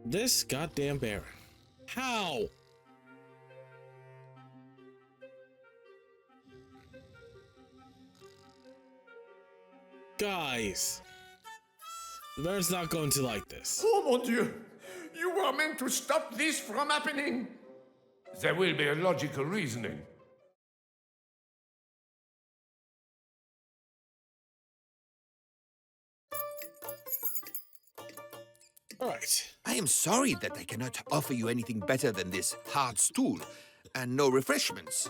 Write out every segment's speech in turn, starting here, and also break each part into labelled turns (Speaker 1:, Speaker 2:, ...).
Speaker 1: This goddamn Baron. How? Guys. The Baron's not going to like this.
Speaker 2: Oh mon Dieu! You were meant to stop this from happening!
Speaker 3: There will be a logical reasoning.
Speaker 1: Alright.
Speaker 4: I am sorry that I cannot offer you anything better than this hard stool and no refreshments.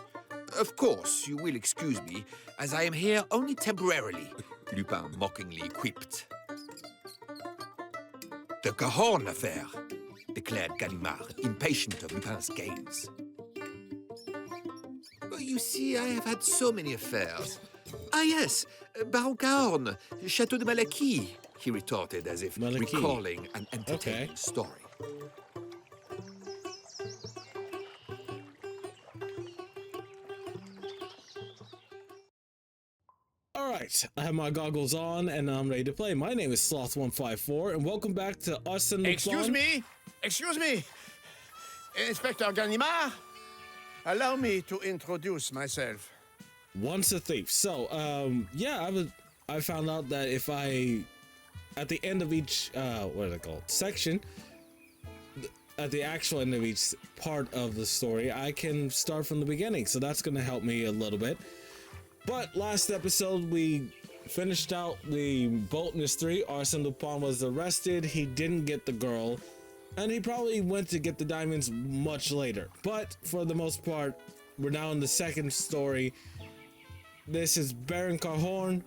Speaker 4: Of course, you will excuse me, as I am here only temporarily, Lupin mockingly quipped. The Cahorn affair, declared Ganimard, impatient of Lupin's games. You see, I have had so many affairs. Ah yes, Baron Cahorn, Chateau de Malaquis, he retorted as if
Speaker 1: Malaquis.
Speaker 4: recalling an entertaining
Speaker 1: Okay.
Speaker 4: story.
Speaker 1: Alright, I have my goggles on and I'm ready to play. My name is Sloth154 and welcome back to Arsene Lupin.
Speaker 2: Excuse me! Inspector Ganimard, allow me to introduce myself.
Speaker 1: Once a thief. So, yeah, I found out that if I, at the end of each, what is it called? Section, at the actual end of each part of the story, I can start from the beginning. So that's going to help me a little bit. But last episode, we finished out the boat mystery. Arsene Lupin was arrested. He didn't get the girl. And he probably went to get the diamonds much later. But for the most part, we're now in the second story. This is Baron Cahorn,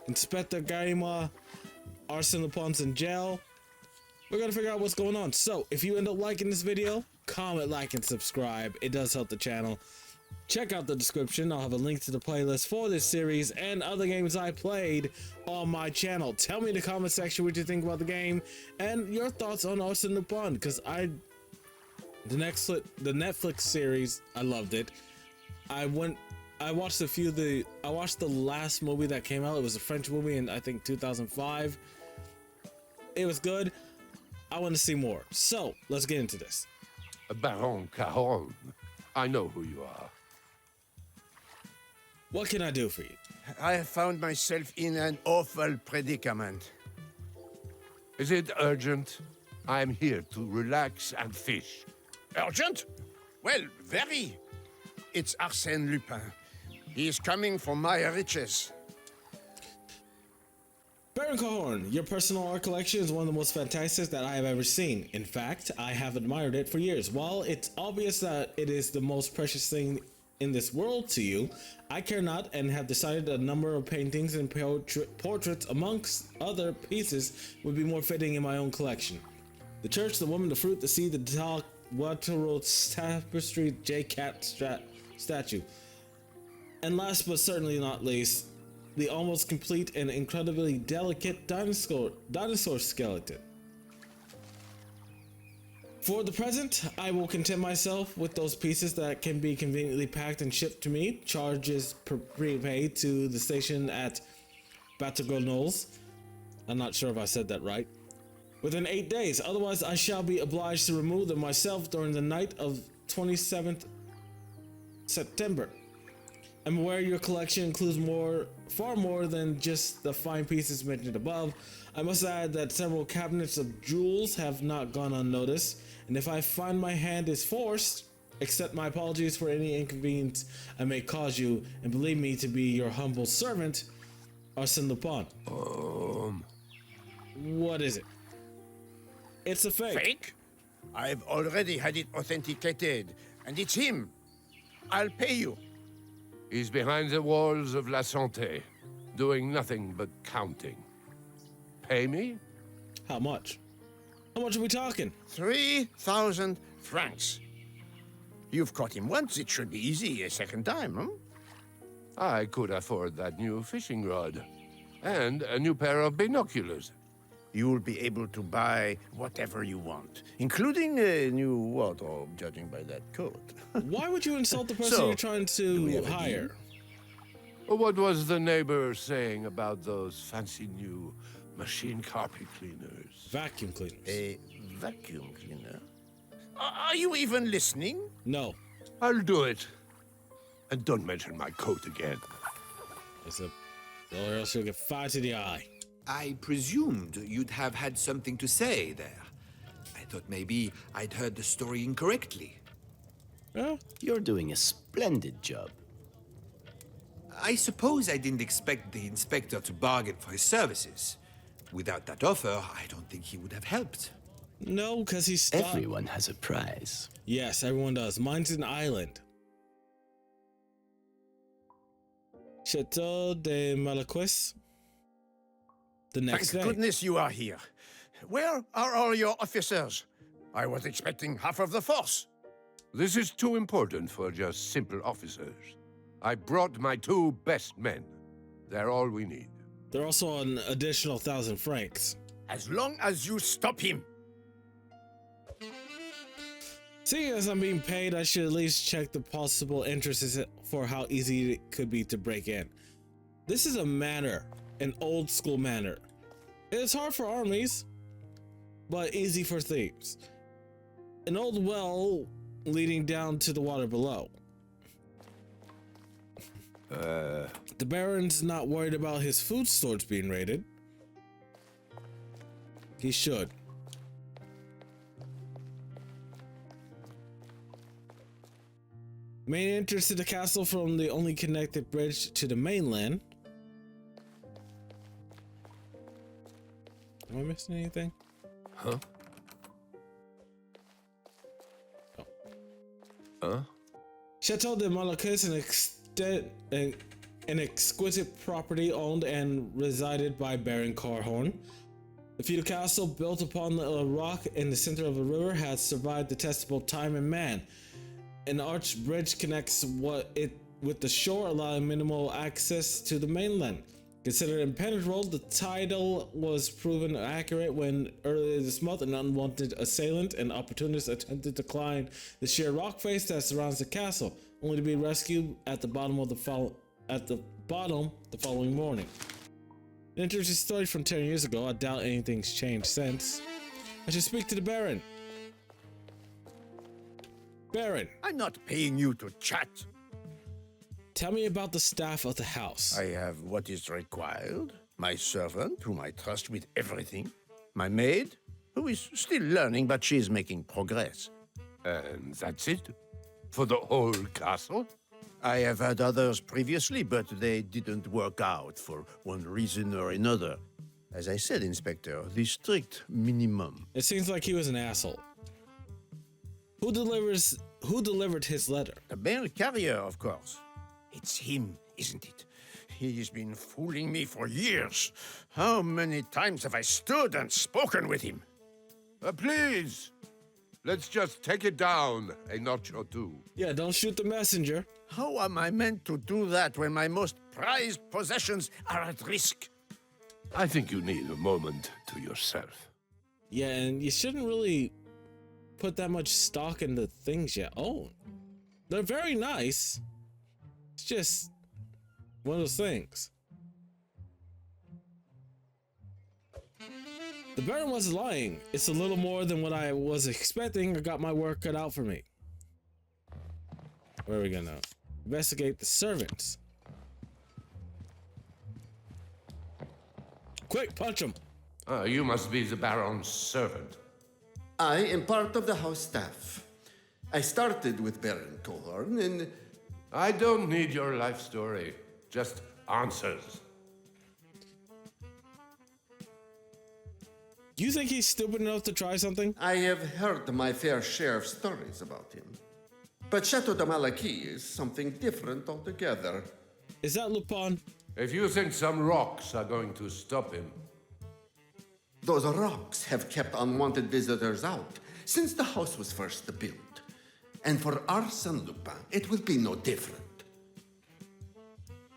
Speaker 1: Inspector Ganimard, Arsene Lupin's in jail. We're gonna figure out what's going on. So, if you end up liking this video, comment, like, and subscribe. It does help the channel. Check out the description. I'll have a link to the playlist for this series and other games I played on my channel. Tell me in the comment section what you think about the game and your thoughts on Arsene Lupin, because the Netflix series, I loved it. I watched the last movie that came out. It was a French movie in, I think, 2005. It was good. I want to see more. So, let's get into this.
Speaker 3: Baron Cahorn, I know who you are.
Speaker 1: What can I do for you?
Speaker 2: I have found myself in an awful predicament.
Speaker 3: Is it urgent? I am here to relax and fish.
Speaker 2: Urgent? Well, very. It's Arsène Lupin. He is coming for my riches.
Speaker 1: Baron Cahorn, your personal art collection is one of the most fantastic that I have ever seen. In fact, I have admired it for years. While it's obvious that it is the most precious thing in this world to you, I care not and have decided a number of paintings and portraits amongst other pieces would be more fitting in my own collection. The church, the woman, the fruit, the sea, the dog, Waterworld tapestry, J-Cat statue. And last but certainly not least, the almost complete and incredibly delicate dinosaur skeleton. For the present, I will content myself with those pieces that can be conveniently packed and shipped to me. Charges prepaid to the station at Batagor Knolls. I'm not sure if I said that right. Within 8 days, otherwise I shall be obliged to remove them myself during the night of 27th September. I'm aware your collection includes far more than just the fine pieces mentioned above. I must add that several cabinets of jewels have not gone unnoticed, and if I find my hand is forced, accept my apologies for any inconvenience I may cause you, and believe me to be your humble servant, Arsene Lupin. What is it? It's a fake.
Speaker 2: Fake? I've already had it authenticated, and it's him. I'll pay you.
Speaker 3: He's behind the walls of La Santé, doing nothing but counting. Pay me?
Speaker 1: How much? How much are we talking?
Speaker 2: 3,000 francs. You've caught him once, it should be easy a second time, huh?
Speaker 3: I could afford that new fishing rod. And a new pair of binoculars.
Speaker 2: You'll be able to buy whatever you want, including a new wardrobe, judging by that coat.
Speaker 1: Why would you insult the person
Speaker 2: So,
Speaker 1: you're trying
Speaker 2: do we
Speaker 1: to
Speaker 2: have a
Speaker 1: hire?
Speaker 3: What was the neighbor saying about those fancy new machine carpet cleaners?
Speaker 1: Vacuum cleaners.
Speaker 2: A vacuum cleaner? Are you even listening?
Speaker 1: No.
Speaker 3: I'll do it. And don't mention my coat again.
Speaker 1: Or else you'll get fired to the eye.
Speaker 4: I presumed you'd have had something to say there. I thought maybe I'd heard the story incorrectly.
Speaker 1: Well,
Speaker 5: You're doing a splendid job.
Speaker 4: I suppose I didn't expect the inspector to bargain for his services. Without that offer, I don't think he would have helped.
Speaker 1: no, because he's stopped.
Speaker 5: Everyone has a prize.
Speaker 1: Yes, everyone does. Mine's an island. Chateau de Malaquis. The next
Speaker 2: Thank
Speaker 1: day.
Speaker 2: goodness you are here. Where are all your officers? I was expecting half of the force.
Speaker 3: This is too important for just simple officers. I brought my 2 best men. They're all we need.
Speaker 1: They're also an additional 1,000 francs.
Speaker 2: As long as you stop him.
Speaker 1: Seeing as I'm being paid, I should at least check the possible entrances for how easy it could be to break in. This is a manor, an old school manor. It's hard for armies, but easy for thieves. An old well leading down to the water below. The Baron's not worried about his food stores being raided. He should. Main entrance to the castle from the only connected bridge to the mainland. Am I missing anything?
Speaker 3: Huh? Huh?
Speaker 1: Chateau de Malaquis, an exquisite property owned and resided by Baron Carhorn. The feudal castle, built upon a rock in the center of a river, has survived the test of both time and man. An arched bridge connects with the shore, allowing minimal access to the mainland. Considered impenetrable, the title was proven accurate when earlier this month an unwanted assailant and opportunist attempted to climb the sheer rock face that surrounds the castle, only to be rescued at the bottom the following morning. An interesting story from 10 years ago. I doubt anything's changed since. I should speak to the Baron. Baron,
Speaker 2: I'm not paying you to chat.
Speaker 1: tell me about the staff of the house.
Speaker 2: I have what is required. My servant, whom I trust with everything. My maid, who is still learning, but she is making progress.
Speaker 3: And that's it? For the whole castle?
Speaker 2: I have had others previously, but they didn't work out for one reason or another. As I said, Inspector, the strict minimum.
Speaker 1: It seems like he was an asshole. Who delivered his letter?
Speaker 2: The mail carrier, of course. It's him, isn't it? He's been fooling me for years. How many times have I stood and spoken with him?
Speaker 3: Please! Let's just take it down a notch or 2.
Speaker 1: Yeah, don't shoot the messenger.
Speaker 2: How am I meant to do that when my most prized possessions are at risk?
Speaker 3: I think you need a moment to yourself.
Speaker 1: Yeah, and you shouldn't really put that much stock into things you own. They're very nice. It's just one of those things. The Baron wasn't lying. It's a little more than what I was expecting. I got my work cut out for me. Where are we gonna investigate the servants? Quick, punch him.
Speaker 3: You must be the Baron's servant.
Speaker 6: I am part of the house staff. I started with Baron Cohorn and
Speaker 3: I don't need your life story, just answers.
Speaker 1: Do you think he's stupid enough to try something?
Speaker 6: I have heard my fair share of stories about him. But Chateau de Malaquis is something different altogether.
Speaker 1: Is that Lupin?
Speaker 3: If you think some rocks are going to stop him,
Speaker 6: Those rocks have kept unwanted visitors out since the house was first built. And for Arsene Lupin, it will be no different.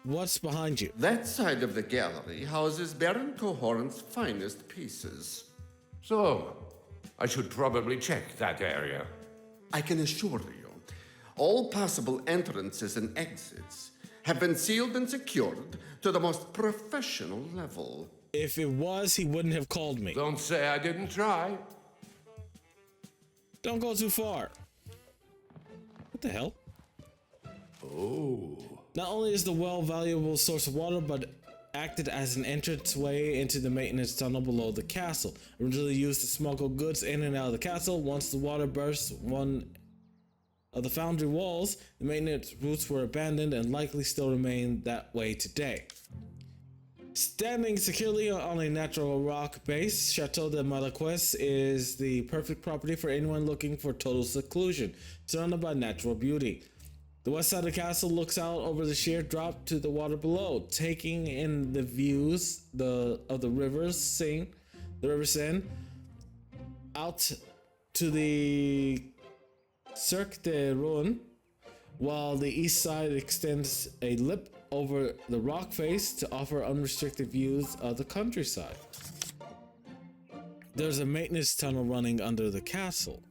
Speaker 1: What's behind you?
Speaker 6: That side of the gallery houses Baron Cohorn's finest pieces.
Speaker 3: so I should probably check that area.
Speaker 6: I can assure you, all possible entrances and exits have been sealed and secured to the most professional level.
Speaker 1: If it was, he wouldn't have called me.
Speaker 3: Don't say I didn't try.
Speaker 1: Don't go too far. What the hell?
Speaker 3: Oh.
Speaker 1: Not only is the well a valuable source of water, but acted as an entranceway into the maintenance tunnel below the castle. Originally used to smuggle goods in and out of the castle. Once the water burst one of the foundry walls, the maintenance routes were abandoned and likely still remain that way today. Standing securely on a natural rock base, Chateau de Malaquais is the perfect property for anyone looking for total seclusion, surrounded by natural beauty. The west side of the castle looks out over the sheer drop to the water below, taking in the views of the river Seine, out to the Cirque de Rouen, while the east side extends a lip over the rock face to offer unrestricted views of the countryside. There's a maintenance tunnel running under the castle.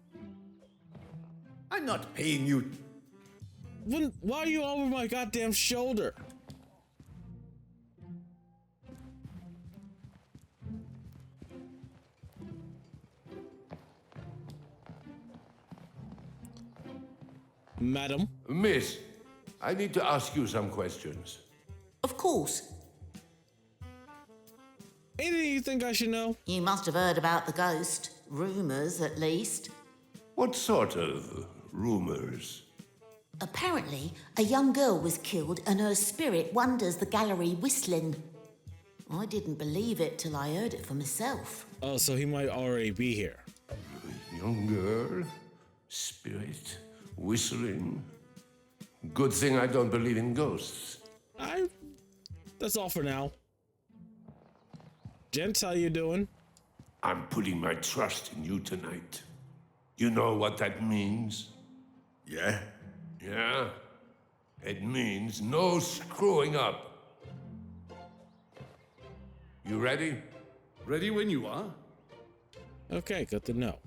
Speaker 2: I'm not paying you.
Speaker 1: Why are you over my goddamn shoulder? Madam?
Speaker 3: Miss, I need to ask you some questions.
Speaker 7: Of course.
Speaker 1: Anything you think I should know?
Speaker 7: You must have heard about the ghost. Rumours, at least.
Speaker 3: What sort of rumors?
Speaker 7: Apparently, a young girl was killed and her spirit wanders the gallery whistling. I didn't believe it till I heard it for myself.
Speaker 1: Oh, so he might already be here.
Speaker 3: Young girl, spirit, whistling. Good thing I don't believe in ghosts.
Speaker 1: That's all for now. Gents, how you doing?
Speaker 3: I'm putting my trust in you tonight. You know what that means?
Speaker 2: Yeah?
Speaker 3: Yeah? It means no screwing up. You ready?
Speaker 8: Ready when you are.
Speaker 1: Okay, good to know.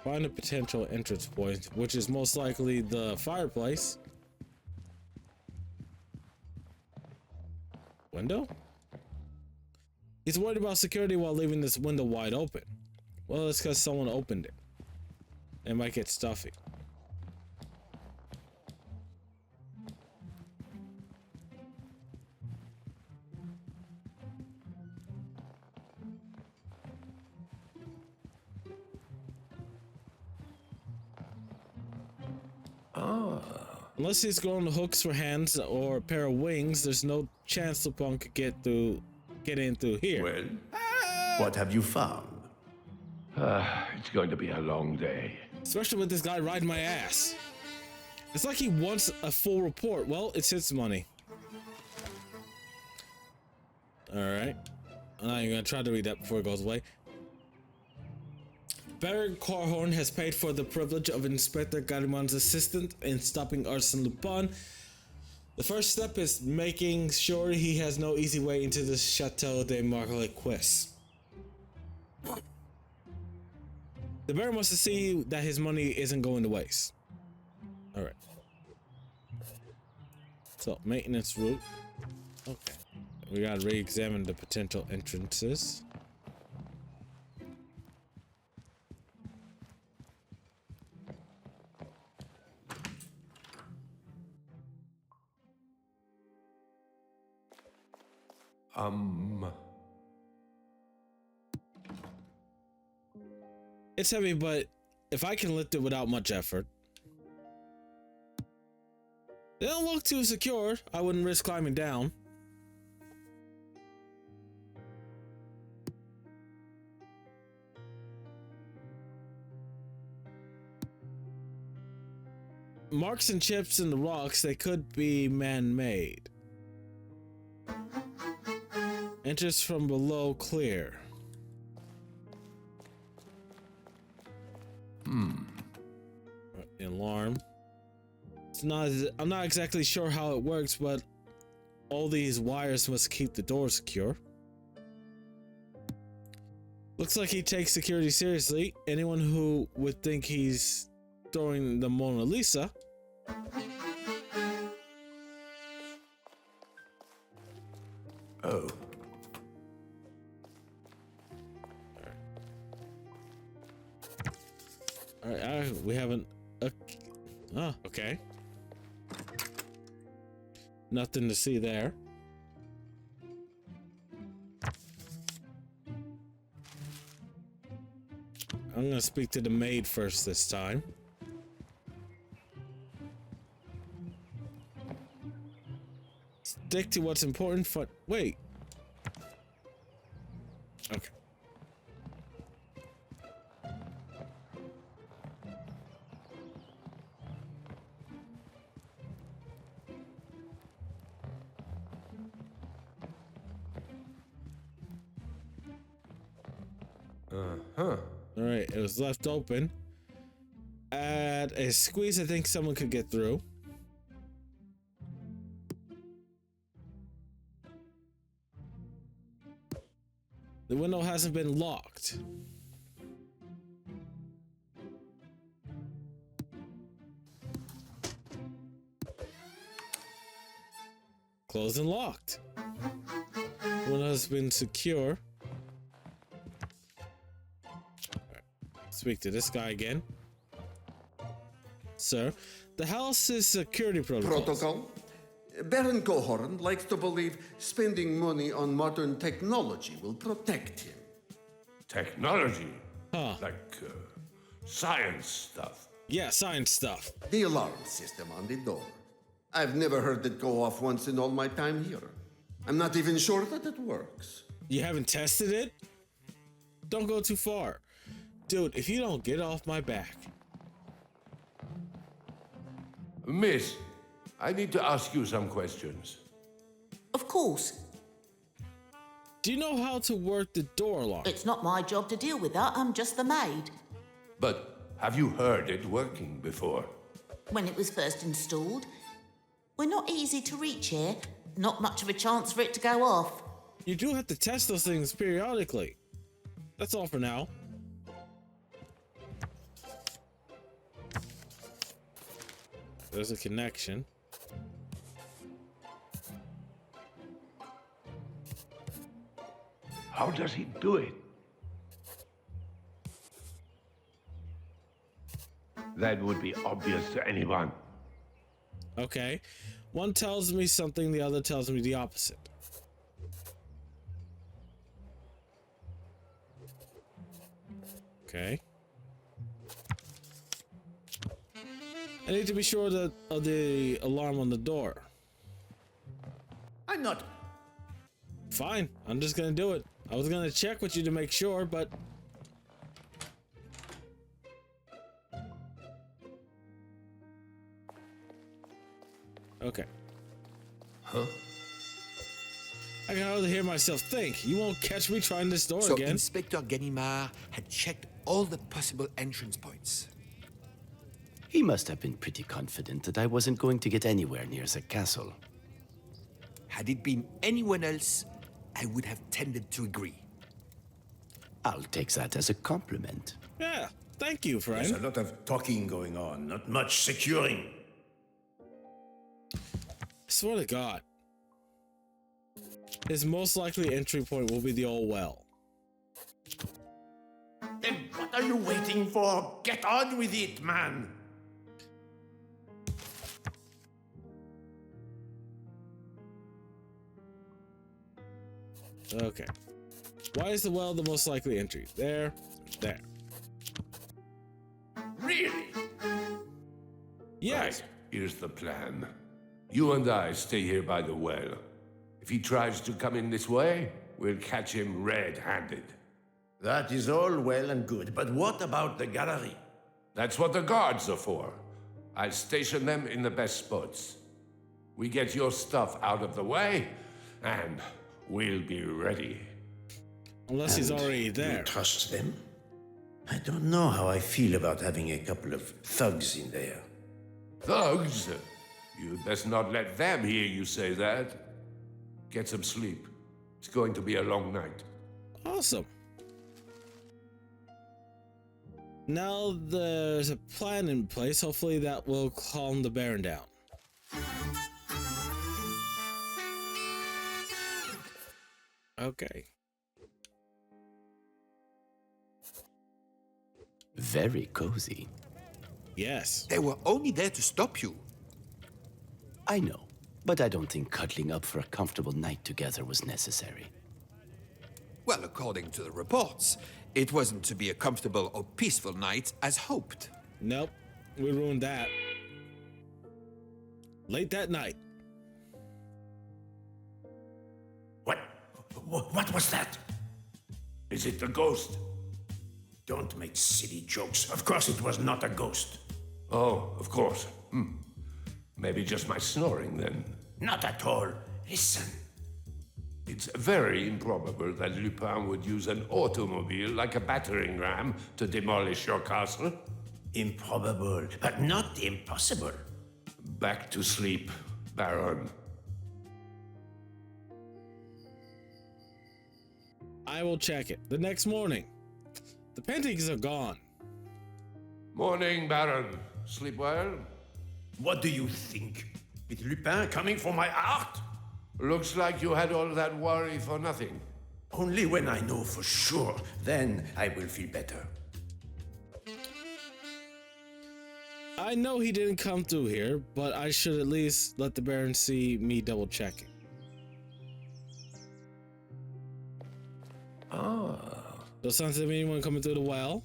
Speaker 1: Find a potential entrance point, which is most likely the fireplace. Window? He's worried about security while leaving this window wide open. Well, it's because someone opened it. It might get stuffy. Unless he's going to hooks for hands or a pair of wings, there's no chance Lupin could get in through here.
Speaker 8: Well, what have you found?
Speaker 3: It's going to be a long day.
Speaker 1: Especially with this guy riding my ass. It's like he wants a full report. Well, it's his money. Alright. I'm not even gonna try to read that before it goes away. Baron Corhorn has paid for the privilege of Inspector Ganimard's assistant in stopping Arsene Lupin. The first step is making sure he has no easy way into the Chateau de Marlequis. The Baron wants to see that his money isn't going to waste. Alright. So, maintenance route. Okay. We gotta re-examine the potential entrances. It's heavy, but if I can lift it without much effort. They don't look too secure. I wouldn't risk climbing down. Marks and chips in the rocks, they could be man-made. Entrance from below clear. Alarm. I'm not exactly sure how it works, but all these wires must keep the door secure. Looks like he takes security seriously. Anyone who would think he's throwing the Mona Lisa.
Speaker 8: Oh.
Speaker 1: All right, we haven't. Oh, okay. Nothing to see there. I'm gonna speak to the maid first this time. Stick to what's important for. Wait. Okay.
Speaker 3: Uh-huh.
Speaker 1: All right, it was left open. At a squeeze, I think someone could get through. The window hasn't been locked. Closed and locked. The window has been secure. Speak to this guy again. Sir, the house's security
Speaker 6: Protocol? Baron Cohorn likes to believe spending money on modern technology will protect him.
Speaker 3: Technology?
Speaker 1: Huh.
Speaker 3: Like science stuff.
Speaker 1: Yeah, science stuff.
Speaker 6: The alarm system on the door. I've never heard it go off once in all my time here. I'm not even sure that it works.
Speaker 1: You haven't tested it? Don't go too far. Dude, if you don't get off my back.
Speaker 3: Miss, I need to ask you some questions.
Speaker 7: Of course.
Speaker 1: Do you know how to work the door alarm?
Speaker 7: It's not my job to deal with that. I'm just the maid.
Speaker 3: But have you heard it working before?
Speaker 7: When it was first installed, we're not easy to reach here. Not much of a chance for it to go off.
Speaker 1: You do have to test those things periodically. That's all for now. There's a connection.
Speaker 3: How does he do it? That would be obvious to anyone.
Speaker 1: Okay. One tells me something, the other tells me the opposite. Okay. I need to be sure that of the alarm on the door.
Speaker 2: I'm not.
Speaker 1: Fine, I'm just gonna do it. I was gonna check with you to make sure, but... Okay.
Speaker 4: Huh?
Speaker 1: I can hardly hear myself think. You won't catch me trying this door
Speaker 4: So
Speaker 1: again.
Speaker 4: Inspector Ganimard had checked all the possible entrance points.
Speaker 5: He must have been pretty confident that I wasn't going to get anywhere near the castle.
Speaker 4: Had it been anyone else, I would have tended to agree.
Speaker 5: I'll take that as a compliment.
Speaker 1: Yeah, thank you, friend.
Speaker 2: There's a lot of talking going on, not much securing.
Speaker 1: I swear to God. His most likely entry point will be the old well.
Speaker 2: Then what are you waiting for? Get on with it, man!
Speaker 1: Okay. Why is the well the most likely entry? There.
Speaker 2: Really?
Speaker 1: Yes.
Speaker 3: Right, here's the plan. You and I stay here by the well. If he tries to come in this way, we'll catch him red-handed.
Speaker 2: That is all well and good, but what about the gallery?
Speaker 3: That's what the guards are for. I'll station them in the best spots. We get your stuff out of the way, and we'll be ready.
Speaker 1: Unless he's already there.
Speaker 2: You trust them? I don't know how I feel about having a couple of thugs in there.
Speaker 3: Thugs? You'd best not let them hear you say that. Get some sleep. It's going to be a long night.
Speaker 1: Awesome. Now there's a plan in place. Hopefully that will calm the Baron down. Okay.
Speaker 5: Very cozy.
Speaker 1: Yes.
Speaker 4: They were only there to stop you.
Speaker 5: I know, but I don't think cuddling up for a comfortable night together was necessary.
Speaker 4: Well, according to the reports, it wasn't to be a comfortable or peaceful night as hoped.
Speaker 1: Nope. We ruined that. Late that night.
Speaker 2: What was that?
Speaker 3: Is it the ghost?
Speaker 2: Don't make silly jokes. Of course it was not a ghost.
Speaker 3: Oh, of course. Maybe just my snoring then.
Speaker 2: Not at all. Listen.
Speaker 3: It's very improbable that Lupin would use an automobile like a battering ram to demolish your castle.
Speaker 2: Improbable, but not impossible.
Speaker 3: Back to sleep, Baron.
Speaker 1: I will check it. The next morning. The paintings are gone.
Speaker 3: Morning, Baron. Sleep well?
Speaker 2: What do you think? With Lupin coming for my art?
Speaker 3: Looks like you had all that worry for nothing.
Speaker 2: Only when I know for sure, then I will feel better.
Speaker 1: I know he didn't come through here, but I should at least let the Baron see me double checking. No signs of anyone coming through the well.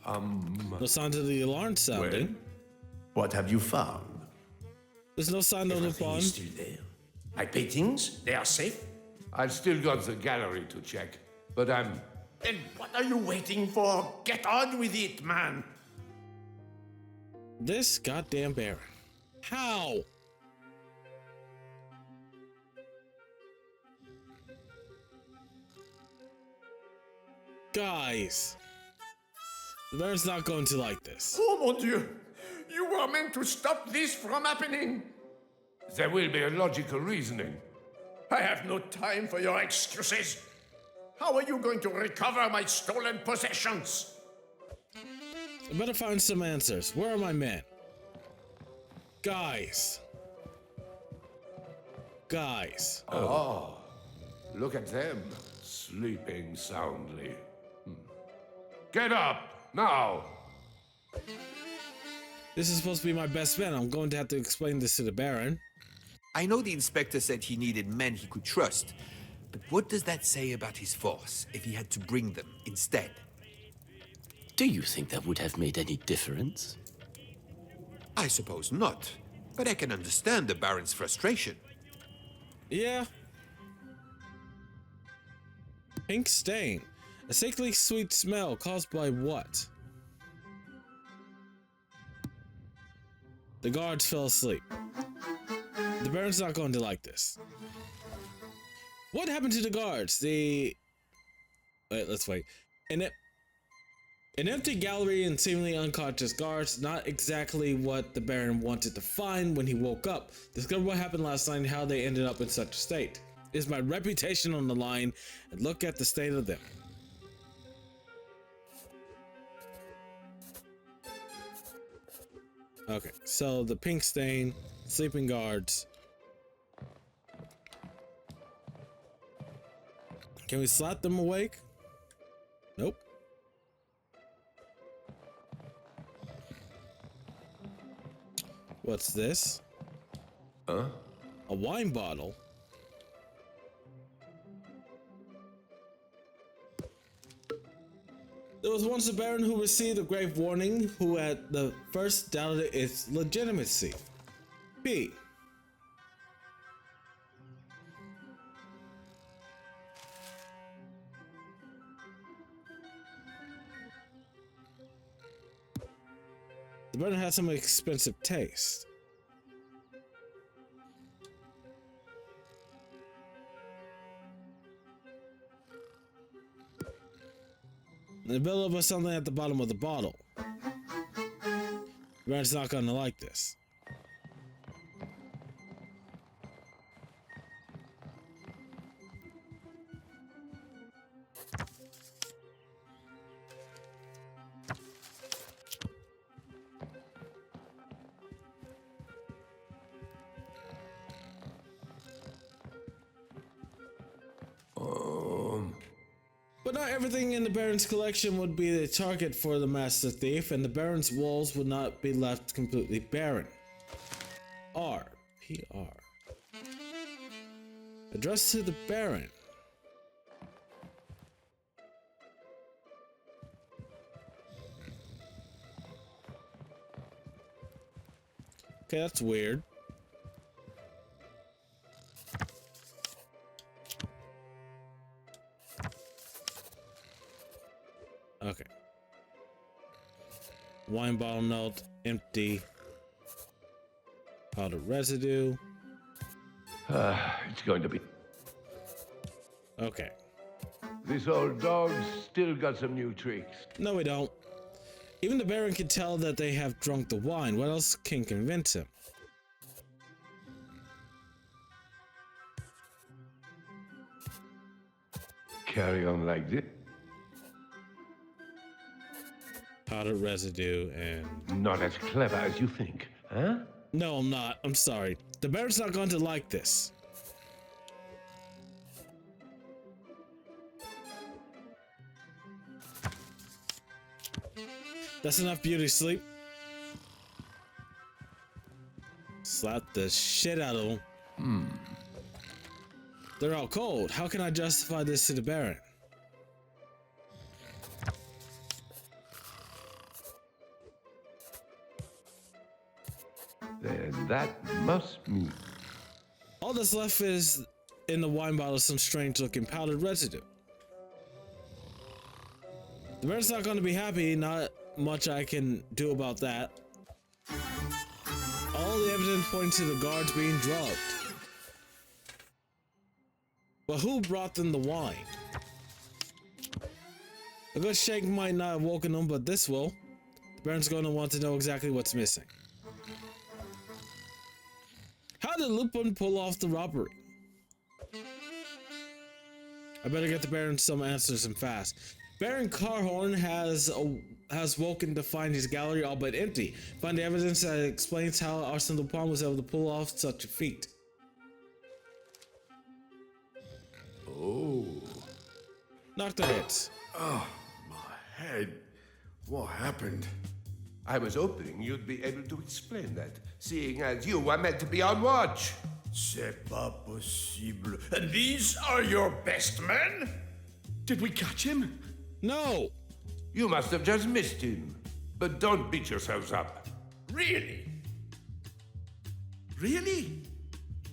Speaker 1: No signs of the alarm sounding.
Speaker 8: What have you found?
Speaker 1: There's no sign of
Speaker 2: Everything
Speaker 1: Lupin.
Speaker 2: is still there. My paintings, they are safe.
Speaker 3: I've still got the gallery to check, but I'm...
Speaker 2: Then what are you waiting for? Get on with it, man.
Speaker 1: This goddamn Baron. How? Guys. The Baron's not going to like this.
Speaker 2: Oh mon Dieu! You were meant to stop this from happening.
Speaker 3: There will be a logical reasoning.
Speaker 2: I have no time for your excuses. How are you going to recover my stolen possessions?
Speaker 1: I better find some answers. Where are my men? Guys. Guys.
Speaker 3: Oh, look at them, sleeping soundly. Get up, now!
Speaker 1: This is supposed to be my best man. I'm going to have to explain this to the Baron.
Speaker 4: I know the inspector said he needed men he could trust, but what does that say about his force if he had to bring them instead?
Speaker 5: Do you think that would have made any difference?
Speaker 4: I suppose not, but I can understand the Baron's frustration.
Speaker 1: Yeah. Pink stain. A sickly sweet smell caused by what? The guards fell asleep. The Baron's not going to like this. What happened to the guards? Wait, let's wait. An empty gallery and seemingly unconscious guards. Not exactly what the Baron wanted to find when he woke up. Discover what happened last night and how they ended up in such a state. Is my reputation on the line, and look at the state of them. Okay, so the pink stain, sleeping guards. Can we slap them awake? Nope. What's this? A wine bottle? There was once a baron who received a grave warning, who at the first doubted its legitimacy. P. The baron had some expensive taste. The bill was something at the bottom of the bottle. The baron's not gonna like this. But not everything in the Baron's collection would be the target for the Master Thief, and the Baron's walls would not be left completely barren. R. P.R. Addressed to the Baron. Okay, that's weird. Okay. Wine bottle note, empty. Powdered residue.
Speaker 3: It's going to be...
Speaker 1: Okay.
Speaker 3: This old dog's still got some new tricks.
Speaker 1: No, we don't. Even the Baron can tell that they have drunk the wine. What else can convince him?
Speaker 3: Carry on like this.
Speaker 1: Powdered residue and...
Speaker 3: Not as clever as you think, huh?
Speaker 1: No, I'm not. I'm sorry. The Baron's not going to like this. That's enough beauty sleep. Slap the shit out of them. They're all cold. How can I justify this to the Baron?
Speaker 3: Then that must mean...
Speaker 1: All that's left is in the wine bottle some strange looking powdered residue. The Baron's not going to be happy. Not much I can do about that. All the evidence points to the guards being drugged. But who brought them the wine? A good shake might not have woken them, but this will. The Baron's going to want to know exactly what's missing. How did Lupin pull off the robbery? I better get the Baron some answers and fast. Baron Carhorn has woken to find his gallery all but empty. Find the evidence that explains how Arsene Lupin was able to pull off such a feat.
Speaker 3: Oh.
Speaker 1: Knock the hits.
Speaker 2: Oh, my head. What happened?
Speaker 3: I was hoping you'd be able to explain that, seeing as you were meant to be on watch.
Speaker 2: C'est pas possible. And these are your best men? Did we catch him?
Speaker 1: No!
Speaker 3: You must have just missed him. But don't beat yourselves up.
Speaker 2: Really? Really?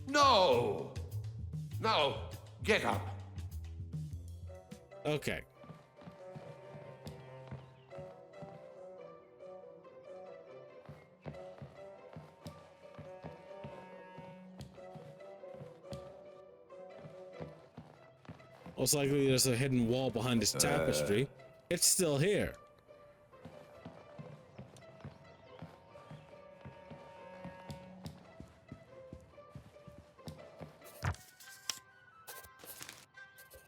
Speaker 3: No! Now, get up.
Speaker 1: Okay. Most likely there's a hidden wall behind this tapestry. It's still here.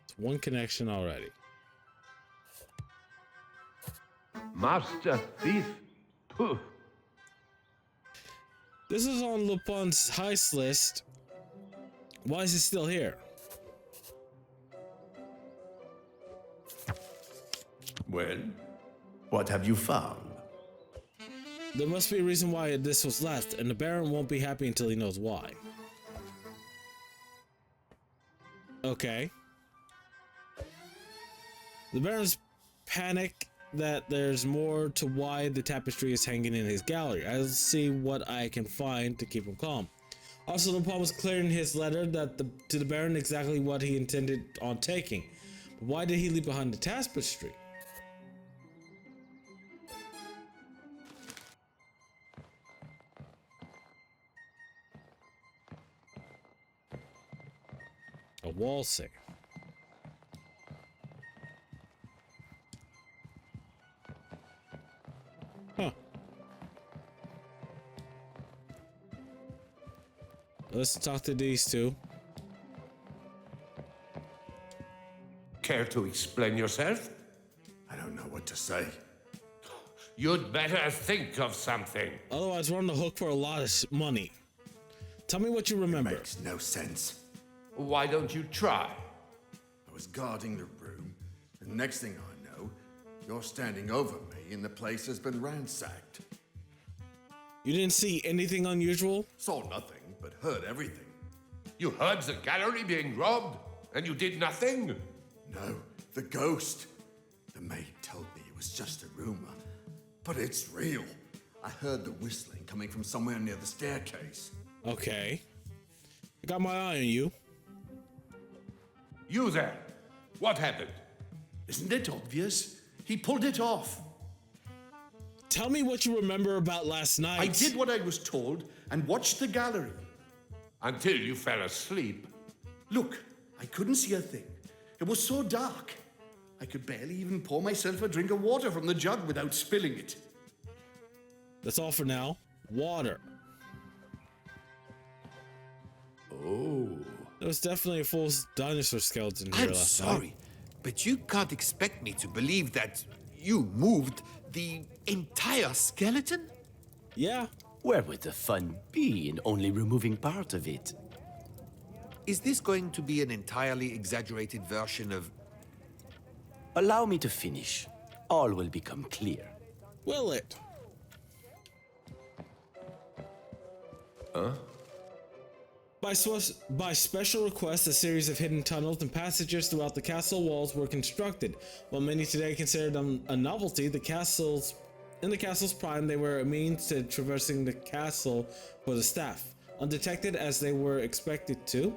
Speaker 1: It's one connection already.
Speaker 3: Master Thief? Pooh.
Speaker 1: This is on Lupin's heist list. Why is it still here?
Speaker 8: Well, what have you found?
Speaker 1: There must be a reason why this was left, and the Baron won't be happy until he knows why. Okay. The Baron's panic that there's more to why the tapestry is hanging in his gallery. I'll see what I can find to keep him calm. Also, Lupin was clear in his letter that to the Baron exactly what he intended on taking. But why did he leave behind the tapestry? A wall safe. Huh. Let's talk to these two.
Speaker 3: Care to explain yourself?
Speaker 2: I don't know what to say.
Speaker 3: You'd better think of something.
Speaker 1: Otherwise, we're on the hook for a lot of money. Tell me what you remember.
Speaker 2: Makes no sense.
Speaker 3: Why don't you try?
Speaker 2: I was guarding the room.
Speaker 6: The next thing I know, you're standing over me and the place has been ransacked.
Speaker 1: You didn't see anything unusual?
Speaker 6: Saw nothing, but heard everything.
Speaker 3: You heard the gallery being robbed, and you did nothing?
Speaker 6: No, the ghost. The maid told me it was just a rumor, but it's real. I heard the whistling coming from somewhere near the staircase.
Speaker 1: Okay. I got my eye on you.
Speaker 3: You there. What happened?
Speaker 8: Isn't it obvious? He pulled it off.
Speaker 1: Tell me what you remember about last night.
Speaker 8: I did what I was told and watched the gallery.
Speaker 3: Until you fell asleep.
Speaker 8: Look, I couldn't see a thing. It was so dark. I could barely even pour myself a drink of water from the jug without spilling it.
Speaker 1: That's all for now. Water.
Speaker 3: Oh.
Speaker 1: There was definitely a full dinosaur skeleton here
Speaker 4: I'm
Speaker 1: last
Speaker 4: sorry,
Speaker 1: night.
Speaker 4: but you can't expect me to believe that you moved the entire skeleton?
Speaker 1: Yeah.
Speaker 5: Where would the fun be in only removing part of it?
Speaker 4: Is this going to be an entirely exaggerated version of...
Speaker 5: Allow me to finish. All will become clear.
Speaker 1: Will it? By special request, a series of hidden tunnels and passages throughout the castle walls were constructed. While many today consider them a novelty, in the castle's prime, they were a means to traversing the castle for the staff, undetected as they were expected to.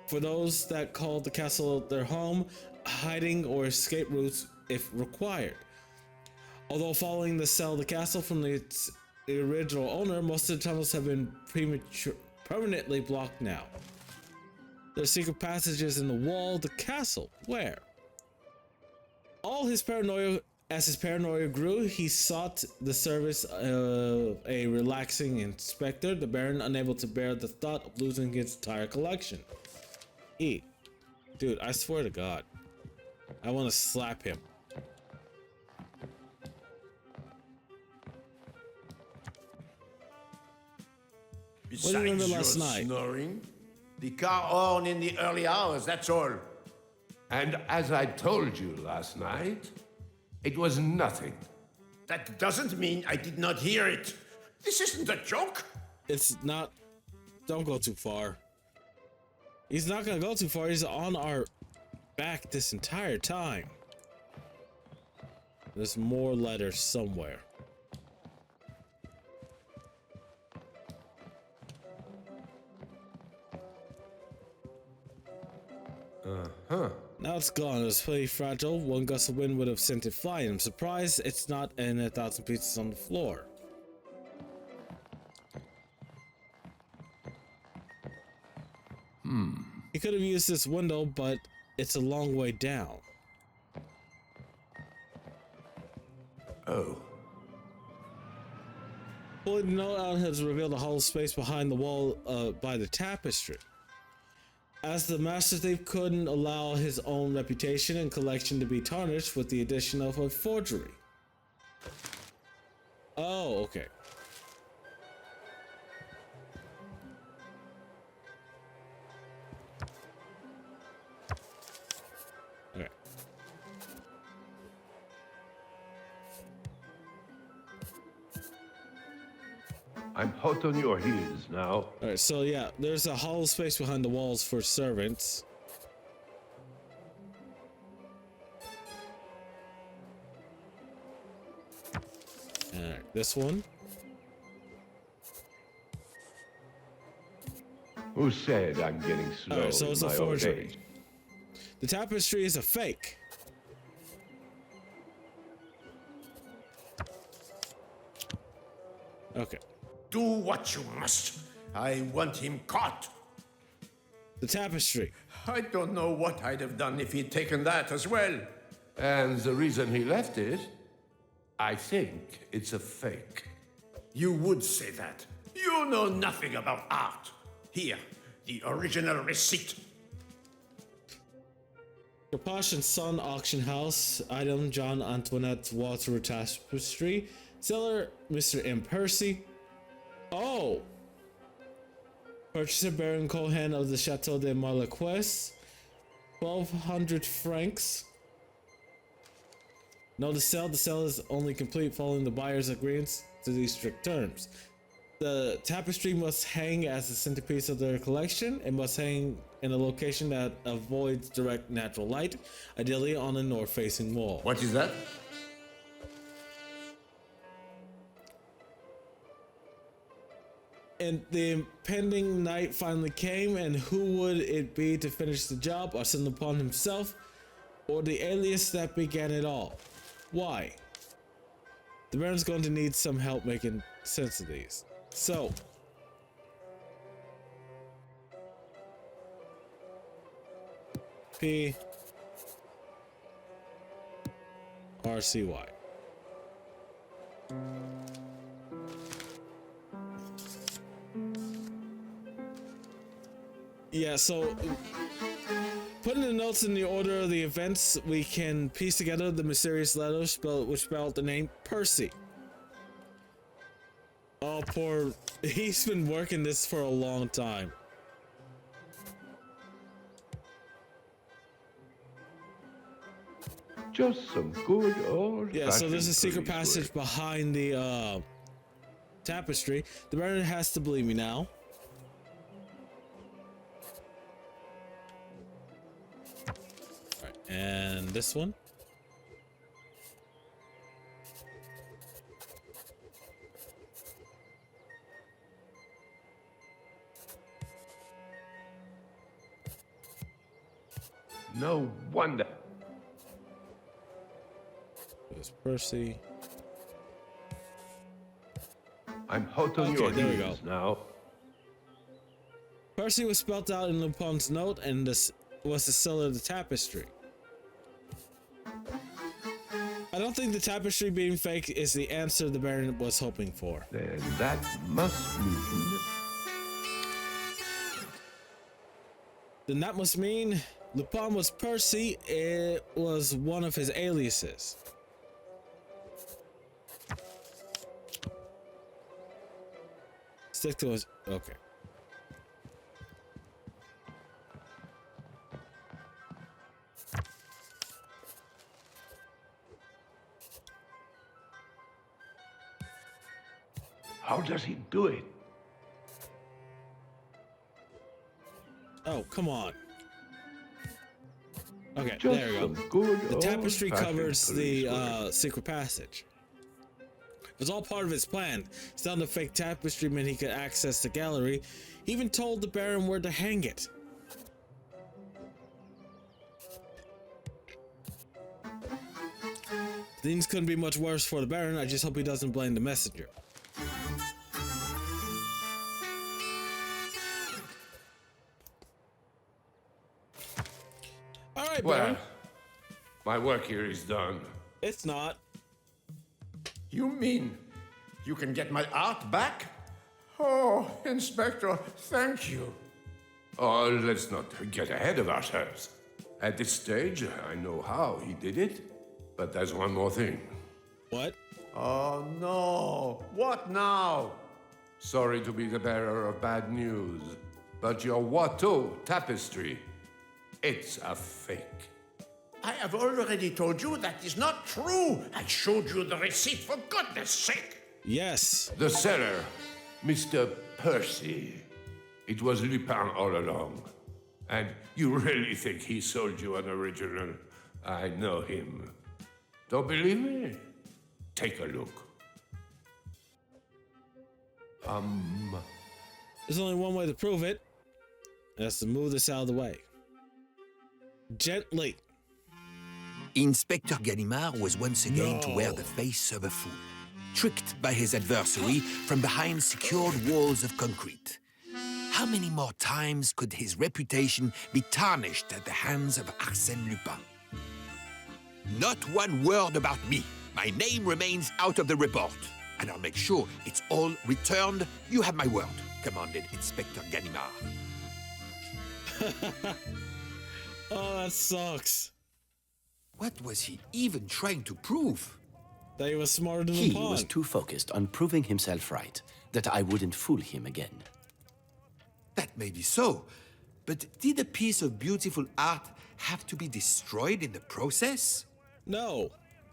Speaker 1: For those that called the castle their home, hiding or escape routes if required. Although following the sale of the castle from its original owner, most of the tunnels have been permanently blocked now. There are secret passages in the wall of the castle. Where? As his paranoia grew, he sought the service of a relaxing inspector, the Baron unable to bear the thought of losing his entire collection. Dude, I swear to God, I want to slap him. What do you remember last night?
Speaker 2: Snoring? The car horn in the early hours, that's all.
Speaker 3: And as I told you last night, it was nothing.
Speaker 2: That doesn't mean I did not hear it. This isn't a joke.
Speaker 1: It's not. Don't go too far. He's not gonna go too far. He's on our back this entire time. There's more letters somewhere. Now it's gone. It was pretty fragile. One gust of wind would have sent it flying. I'm surprised it's not in 1,000 pieces on the floor. He could have used this window, but it's a long way down.
Speaker 3: Oh.
Speaker 1: Pulling the note out has revealed a hollow space behind the wall by the tapestry. As the master thief couldn't allow his own reputation and collection to be tarnished with the addition of a forgery. Oh, okay. Okay.
Speaker 3: I'm hot on your heels now.
Speaker 1: Alright, so yeah, there's a hollow space behind the walls for servants. Alright, this one.
Speaker 3: Who said I'm getting slow?
Speaker 1: Alright, so it's a
Speaker 3: in my old
Speaker 1: forgery.
Speaker 3: age?
Speaker 1: The tapestry is a fake. Okay.
Speaker 2: Do what you must. I want him caught.
Speaker 1: The tapestry.
Speaker 2: I don't know what I'd have done if he'd taken that as well.
Speaker 3: And the reason he left it, I think it's a fake.
Speaker 2: You would say that. You know nothing about art. Here, the original receipt.
Speaker 1: Rapash and Son Auction House. Item John Antoinette Walter Tapestry. Seller Mr. M. Percy. Oh! Purchaser Baron Cohen of the Chateau de Marleques. 1,200 francs. No, the sale is only complete following the buyer's agreements to these strict terms. The tapestry must hang as a centerpiece of their collection. It must hang in a location that avoids direct natural light, ideally on a north-facing wall.
Speaker 3: What is that?
Speaker 1: And the impending night finally came, and who would it be to finish the job? Arsene Lupin himself, or the alias that began it all? Why? The Baron's going to need some help making sense of these. So, P R C Y. Yeah, so putting the notes in the order of the events, we can piece together the mysterious letters which spelled the name Percy. Oh, poor... He's been working this for a long time.
Speaker 3: Just some good old.
Speaker 1: Yeah, so there's a secret passage behind the tapestry. The Baron has to believe me now. Alright, and this one.
Speaker 3: No wonder.
Speaker 1: There's Percy.
Speaker 3: I'm hot on
Speaker 1: Okay,
Speaker 3: your
Speaker 1: there we
Speaker 3: heels
Speaker 1: go.
Speaker 3: now.
Speaker 1: Percy was spelled out in Lupin's note, and this was the seller of the tapestry. I don't think the tapestry being fake is the answer the Baron was hoping for.
Speaker 3: Then that must mean.
Speaker 1: Then that must mean Lupin was Percy. It was one of his aliases. Stick to his... Okay.
Speaker 3: How does he do it?
Speaker 1: Oh, come on. Okay,
Speaker 3: Just
Speaker 1: there we
Speaker 3: some
Speaker 1: go.
Speaker 3: good
Speaker 1: The tapestry
Speaker 3: old-fashioned
Speaker 1: covers
Speaker 3: police
Speaker 1: the
Speaker 3: work.
Speaker 1: secret passage. It was all part of his plan. Selling the fake tapestry meant he could access the gallery. He even told the Baron where to hang it. Things couldn't be much worse for the Baron. I just hope he doesn't blame the messenger. All right, Baron.
Speaker 3: Well, my work here is done.
Speaker 1: It's not.
Speaker 2: You mean you can get my art back? Oh, Inspector, thank you.
Speaker 3: Oh, let's not get ahead of ourselves. At this stage, I know how he did it. But there's one more thing.
Speaker 1: What?
Speaker 2: Oh no, what now?
Speaker 3: Sorry to be the bearer of bad news, but your Watteau tapestry, it's a fake.
Speaker 2: I have already told you that is not true. I showed you the receipt, for goodness sake.
Speaker 1: Yes.
Speaker 3: The seller, Mr. Percy. It was Lupin all along. And you really think he sold you an original? I know him. Don't believe me? Take a look.
Speaker 1: There's only one way to prove it. And that's to move this out of the way. Gently.
Speaker 4: Inspector Ganimard was once again to wear the face of a fool, tricked by his adversary from behind secured walls of concrete. How many more times could his reputation be tarnished at the hands of Arsene Lupin? Not one word about me. My name remains out of the report, and I'll make sure it's all returned. You have my word, commanded Inspector Ganimard.
Speaker 1: Oh, that sucks.
Speaker 4: What was he even trying to prove?
Speaker 1: That he was smarter than
Speaker 5: He
Speaker 1: Lupin.
Speaker 5: was too focused on proving himself right that I wouldn't fool him again.
Speaker 4: That may be so, but did a piece of beautiful art have to be destroyed in the process?
Speaker 1: No.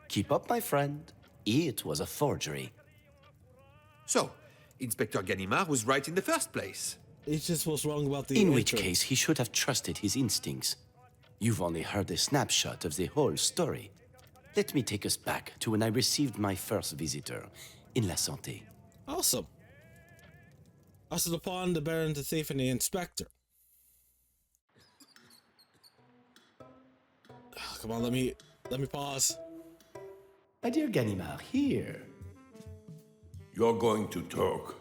Speaker 5: Keep up, my friend. It was a forgery.
Speaker 4: So, Inspector Ganimard was right in the first place.
Speaker 1: He just was wrong about the
Speaker 5: In which
Speaker 1: intro.
Speaker 5: case, he should have trusted his instincts. You've only heard a snapshot of the whole story. Let me take us back to when I received my first visitor in La Santé.
Speaker 1: Awesome. Arsene Lupin, the Baron, the Thief, and the Inspector. Come on, let me pause.
Speaker 5: My dear Ganimard, here.
Speaker 3: You're going to talk,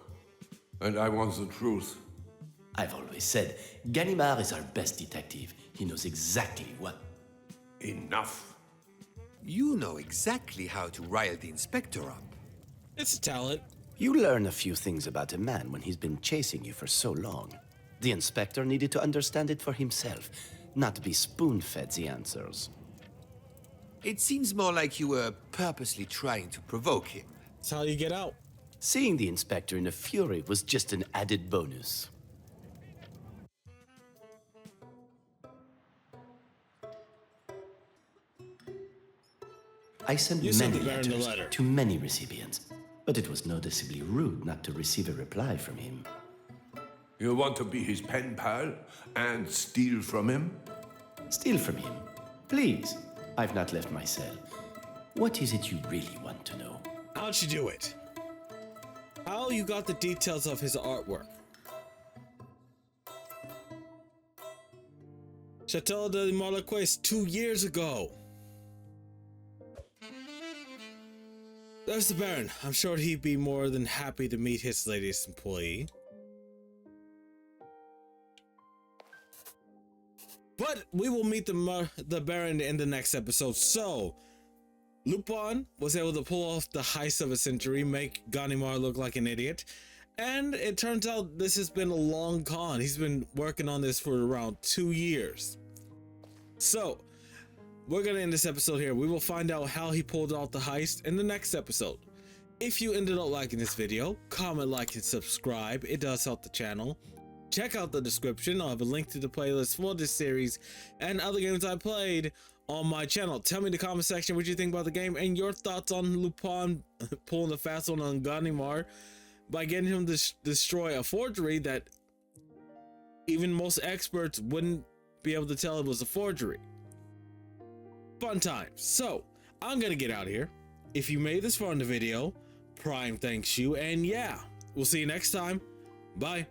Speaker 3: and I want the truth.
Speaker 5: I've always said, Ganimard is our best detective. He knows exactly what.
Speaker 3: Enough.
Speaker 4: You know exactly how to rile the inspector up.
Speaker 1: It's a talent.
Speaker 5: You learn a few things about a man when he's been chasing you for so long. The inspector needed to understand it for himself, not be spoon-fed the answers.
Speaker 4: It seems more like you were purposely trying to provoke him.
Speaker 1: That's how you get out.
Speaker 5: Seeing the inspector in a fury was just an added bonus. I sent
Speaker 1: You sent
Speaker 5: many
Speaker 1: the Baron the
Speaker 5: letters
Speaker 1: letter.
Speaker 5: to many recipients, but it was noticeably rude not to receive a reply from him.
Speaker 3: You want to be his pen pal and steal from him?
Speaker 5: Steal from him. Please. I've not left my cell. What is it you really want to know?
Speaker 1: How'd you do it? How you got the details of his artwork? Chateau de Marlequais 2 years ago. There's the Baron. I'm sure he'd be more than happy to meet his latest employee. But we will meet the Baron in the next episode. So, Lupin was able to pull off the heist of a century, make Ganimard look like an idiot. And it turns out this has been a long con. He's been working on this for around 2 years. So, we're going to end this episode here. We will find out how he pulled off the heist in the next episode. If you ended up liking this video, comment, like, and subscribe. It does help the channel. Check out the description. I'll have a link to the playlist for this series and other games I played on my channel. Tell me in the comment section what you think about the game and your thoughts on Lupin pulling the fast one on Ganimard by getting him to destroy a forgery that even most experts wouldn't be able to tell it was a forgery. Fun times. So, I'm gonna get out of here. If you made this far in the video, Prime thanks you, and yeah, we'll see you next time. Bye.